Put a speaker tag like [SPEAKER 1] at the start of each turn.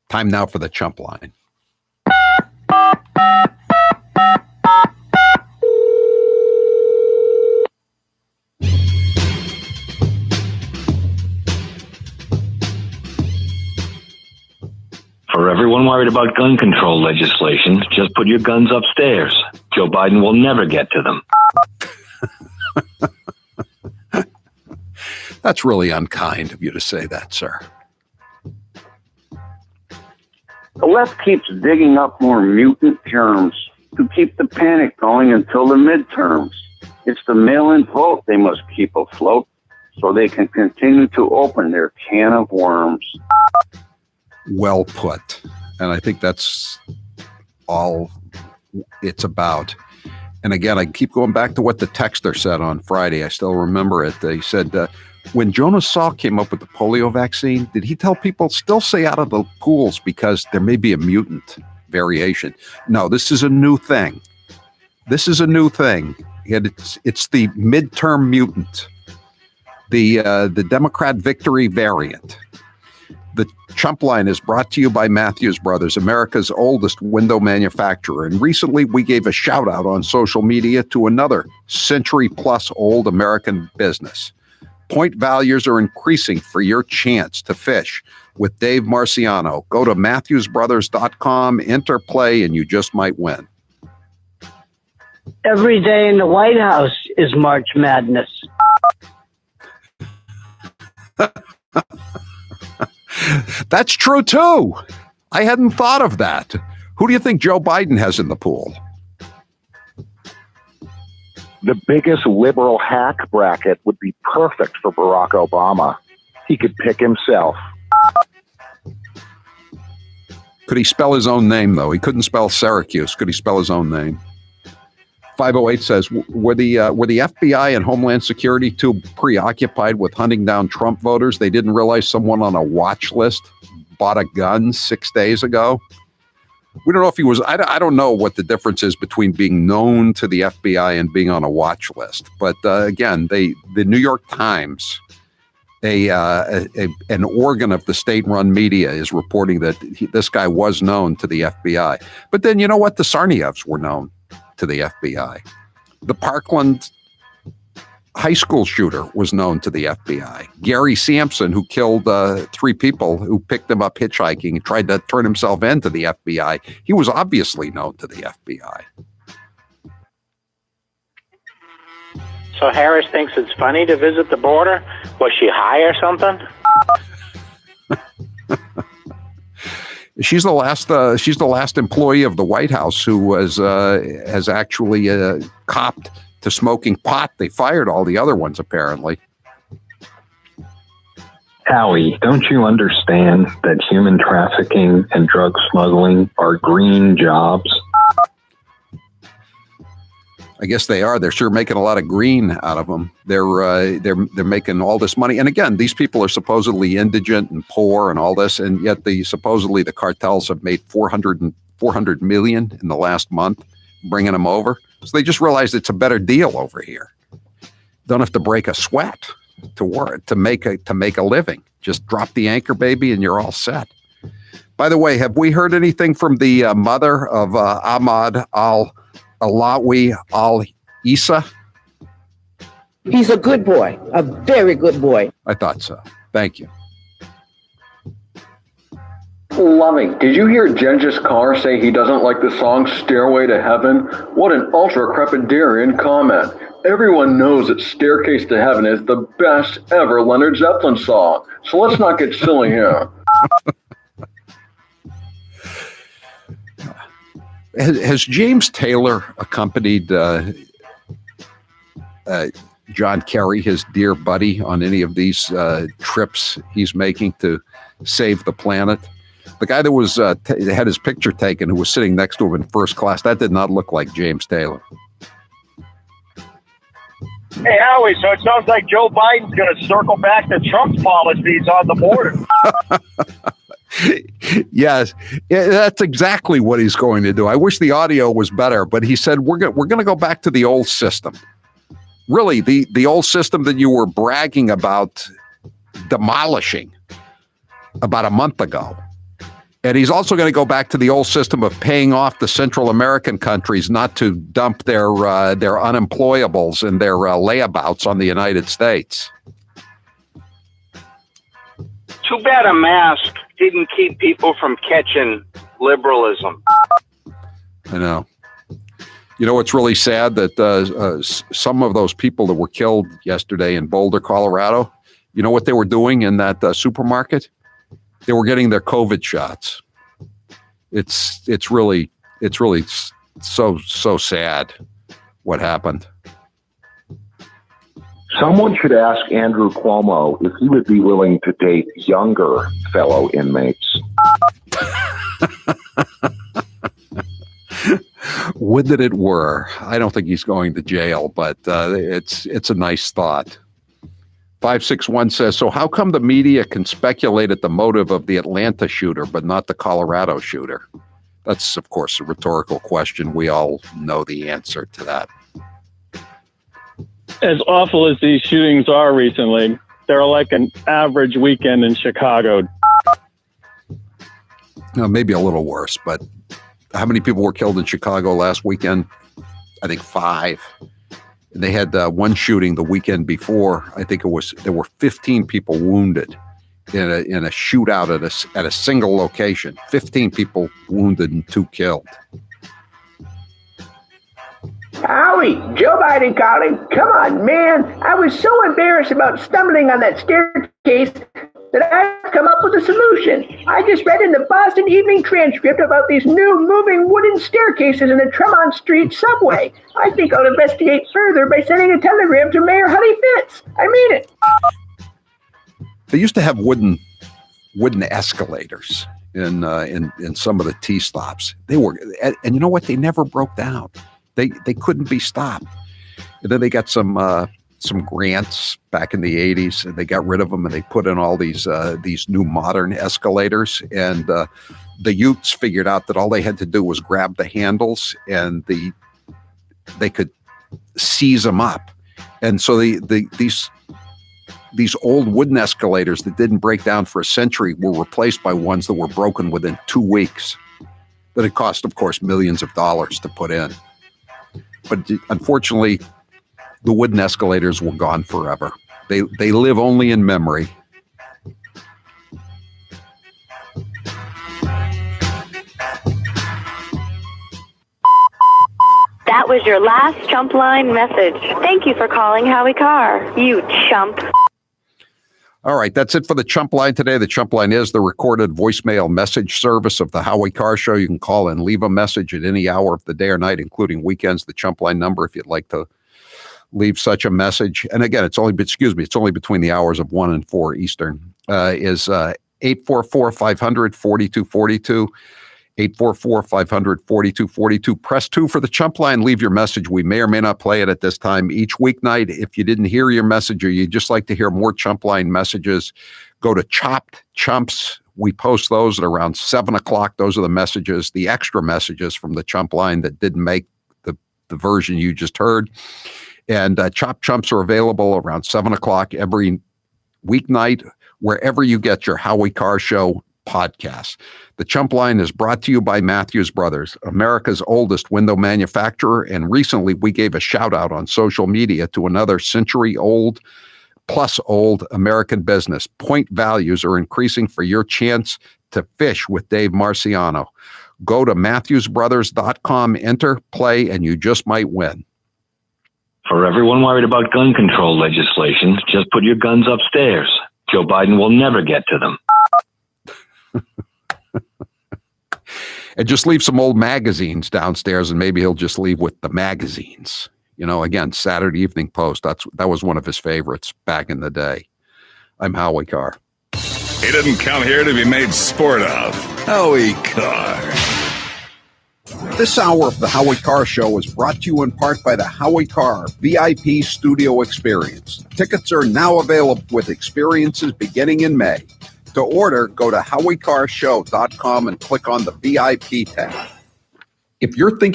[SPEAKER 1] Time now for the Chump Line.
[SPEAKER 2] For everyone worried about gun control legislation, just put your guns upstairs. Joe Biden will never get to them.
[SPEAKER 1] That's really unkind of you to say that, sir.
[SPEAKER 3] The left keeps digging up more mutant germs to keep the panic going until the midterms. It's the mail-in vote they must keep afloat so they can continue to open their can of worms.
[SPEAKER 1] Well put. And I think that's all it's about. And again, I keep going back to what the texter said on Friday. I still remember it. He said, when Jonas Salk came up with the polio vaccine, did he tell people still stay out of the pools because there may be a mutant variation? No, this is a new thing. This is a new thing. And it's the midterm mutant, the Democrat victory variant. The Chump Line is brought to you by Matthews Brothers, America's oldest window manufacturer. And recently we gave a shout out on social media to another century-plus old American business. Point values are increasing for your chance to fish with Dave Marciano. Go to MatthewsBrothers.com, enter play, and you just might win.
[SPEAKER 4] Every day in the White House is March Madness.
[SPEAKER 1] That's true, too. I hadn't thought of that. Who do you think Joe Biden has in the pool?
[SPEAKER 5] The biggest liberal hack bracket would be perfect for Barack Obama. He could pick himself.
[SPEAKER 1] Could he spell his own name, though? He couldn't spell Syracuse. Could he spell his own name? 508 says, were the FBI and Homeland Security too preoccupied with hunting down Trump voters? They didn't realize someone on a watch list bought a gun 6 days ago? We don't know if he was, I don't know what the difference is between being known to the FBI and being on a watch list. But again, the New York Times, an organ of the state-run media, is reporting that this guy was known to the FBI. But then you know what? The Tsarnaevs were known to the FBI. The Parkland high school shooter was known to the FBI. Gary Sampson, who killed 3 people who picked him up hitchhiking and tried to turn himself into the FBI, he was obviously known to the FBI.
[SPEAKER 6] So Harris thinks it's funny to visit the border? Was she high or something?
[SPEAKER 1] She's the last employee of the White House who has actually copped to smoking pot. They fired all the other ones, apparently.
[SPEAKER 5] Howie, don't you understand that human trafficking and drug smuggling are green jobs?
[SPEAKER 1] I guess they are. They're sure making a lot of green out of them. They're making all this money. And again, these people are supposedly indigent and poor and all this, and yet supposedly the cartels have made $400 million in the last month, bringing them over. So they just realized it's a better deal over here. Don't have to break a sweat to work to make a living. Just drop the anchor, baby, and you're all set. By the way, have we heard anything from the mother of Ahmad Alawi al-Issa?
[SPEAKER 7] He's a good boy, a very good boy.
[SPEAKER 1] I thought so. Thank you.
[SPEAKER 8] Loving. Did you hear Genghis Carr say he doesn't like the song Stairway to Heaven? What an ultra-crepidarian comment. Everyone knows that Staircase to Heaven is the best ever Leonard Zeppelin song. So let's not get silly here.
[SPEAKER 1] Has James Taylor accompanied John Kerry, his dear buddy, on any of these trips he's making to save the planet? The guy that was had his picture taken, who was sitting next to him in first class, that did not look like James Taylor.
[SPEAKER 9] Hey, Howie, so it sounds like Joe Biden's going to circle back to Trump's policies on the border.
[SPEAKER 1] Yes, that's exactly what he's going to do. I wish the audio was better, but he said we're going to go back to the old system. Really, the old system that you were bragging about demolishing about a month ago. And he's also going to go back to the old system of paying off the Central American countries not to dump their unemployables and their layabouts on the United States.
[SPEAKER 9] Too bad a mask didn't keep people from catching liberalism.
[SPEAKER 1] I know. You know, it's really sad that some of those people that were killed yesterday in Boulder, Colorado, you know what they were doing in that supermarket? They were getting their COVID shots. It's really so sad what happened.
[SPEAKER 5] Someone should ask Andrew Cuomo if he would be willing to date younger fellow inmates.
[SPEAKER 1] Would that it were. I don't think he's going to jail, but it's a nice thought. 561 says, so how come the media can speculate at the motive of the Atlanta shooter, but not the Colorado shooter? That's, of course, a rhetorical question. We all know the answer to that.
[SPEAKER 10] As awful as these shootings are recently, they're like an average weekend in Chicago.
[SPEAKER 1] Maybe a little worse, but how many people were killed in Chicago last weekend? I think 5. They had one shooting the weekend before. I think there were 15 people wounded in a shootout at a single location. 15 people wounded and 2 killed.
[SPEAKER 7] Howie, Joe Biden calling. Come on, man. I was so embarrassed about stumbling on that staircase that I've come up with a solution. I just read in the Boston Evening Transcript about these new moving wooden staircases in the Tremont Street subway. I think I'll investigate further by sending a telegram to Mayor Honey Fitz. I mean it.
[SPEAKER 1] They used to have wooden escalators in some of the T stops. They were, and you know what? They never broke down. They couldn't be stopped. And then they got some grants back in the 80s, and they got rid of them, and they put in all these new modern escalators. And the Utes figured out that all they had to do was grab the handles, and they could seize them up. And so these old wooden escalators that didn't break down for a century were replaced by ones that were broken within 2 weeks. That it cost, of course, millions of dollars to put in. But unfortunately, the wooden escalators were gone forever. They live only in memory.
[SPEAKER 11] That was your last Chump Line message. Thank you for calling Howie Carr, you chump.
[SPEAKER 1] All right, that's it for the Chump Line today. The Chump Line is the recorded voicemail message service of the Howie Carr Show. You can call and leave a message at any hour of the day or night, including weekends. The Chump Line number, if you'd like to leave such a message. And again, it's only between the hours of 1 and 4 Eastern, is 844-500-4242. 844-500-4242. Press 2 for the Chump Line. Leave your message. We may or may not play it at this time each weeknight. If you didn't hear your message or you'd just like to hear more Chump Line messages, go to Chopped Chumps. We post those at around 7 o'clock. Those are the messages, the extra messages from the Chump Line that didn't make the version you just heard. And Chopped Chumps are available around 7 o'clock every weeknight, wherever you get your Howie Carr Show podcast. The Chump Line is brought to you by Matthews Brothers, America's oldest window manufacturer. And recently we gave a shout out on social media to another century-old plus old American business. Point values are increasing for your chance to fish with Dave Marciano. Go to MatthewsBrothers.com, enter, play, and you just might win.
[SPEAKER 2] For everyone worried about gun control legislation, just put your guns upstairs. Joe Biden will never get to them.
[SPEAKER 1] And just leave some old magazines downstairs, and maybe he'll just leave with the magazines. You know, again, Saturday Evening Post. That was one of his favorites back in the day. I'm Howie Carr.
[SPEAKER 12] He didn't come here to be made sport of. Howie Carr.
[SPEAKER 1] This hour of the Howie Carr Show is brought to you in part by the Howie Carr VIP Studio Experience. Tickets are now available with experiences beginning in May. To order, go to HowieCarrShow.com and click on the VIP tab. If you're thinking